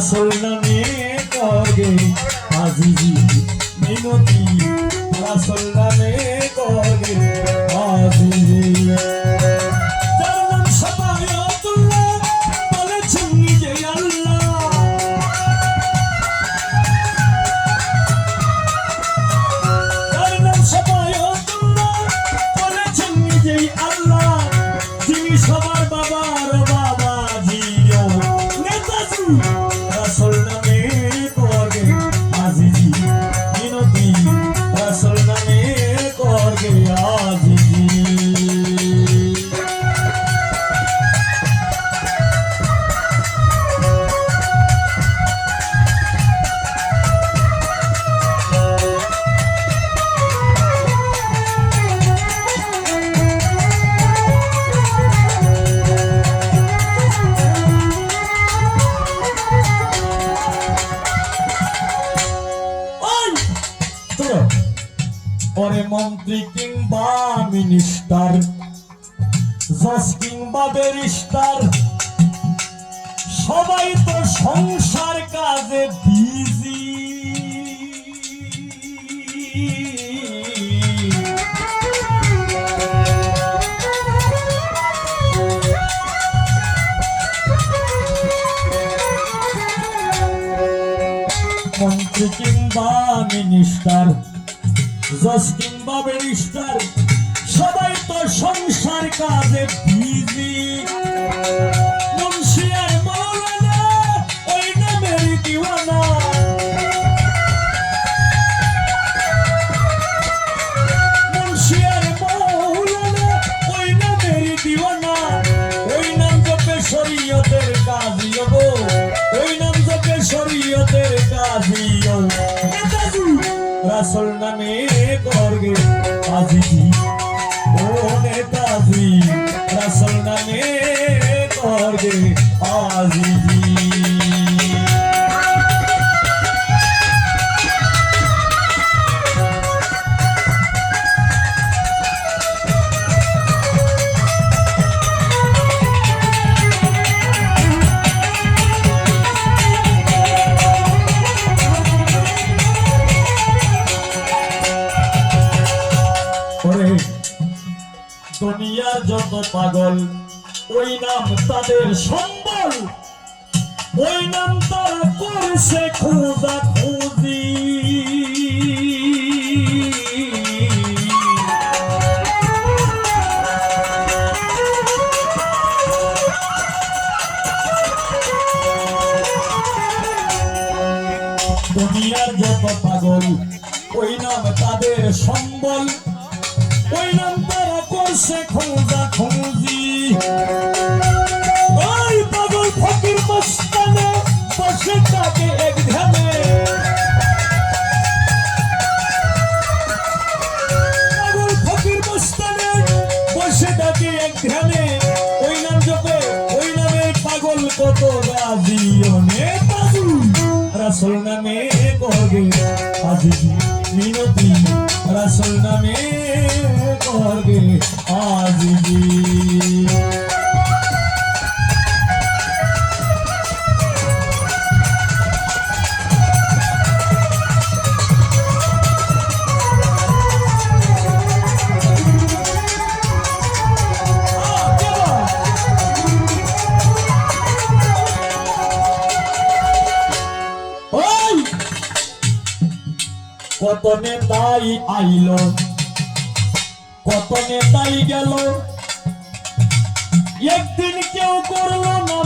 রাসূল নামে করগে আজিজি মিনতি রাসূল নামে করগে আজিজি যার নাম শাফায়াতুল্লাহ বলেছেন নিজে আল্লাহ যার নাম শাফায়াতুল্লাহ বলেছেন নিজে আল্লাহ যিনি সবার বাবার বাবা জিও নেতাজি রাসূল নামে করগে আজিজি মিনতি রাসূল নামে করগে আজিজি ওরে মন্ত্রী কিংবা মিনিস্টার জজ কিংবা ব্যারিস্টার সবাই তো সংসার কাজে বিজি মন্ত্রী কিংবা মিনিস্টার জজ কিংবা ব্যারিস্টার সবাই তো সংসার কাজে বিজি মুন্সি আর মাওলানা ওই নামের দিওয়ানা মুন্সি আর মাওলানা ওই নামের দিওয়ানা ওই নাম জপে শরীয়তের কাজী গো ওই নাম জপে শরীয়তের কাজী নেতাজি রাসূল নামে করগে আজিজি ও নেতাজি রাসূল নামে করগে আজিজি দুনিয়ার যত পাগল ওই নাম তাদের সম্বল ওই নাম তারা করছে খোঁজা খুঁজি দুনিয়ার যত পাগল ওই নাম তাদের সম্বল ওই নাম তারা করছে খোঁজা খুঁজি ওই পাগল ফকির মস্তানে বসে থাকে এক ধ্যানে পাগল ফকির মস্তানে বসে থাকে এক ধ্যানে ওই নাম জপে ওই নামে পাগল কত রাজি ও নেতাজি রাসূল নামে করগে আজিজি মিনতি রাসূল নামে করগে আজিজি কত নেতাই আইলো কত নেতাই গেল একদিন কেউ করলো না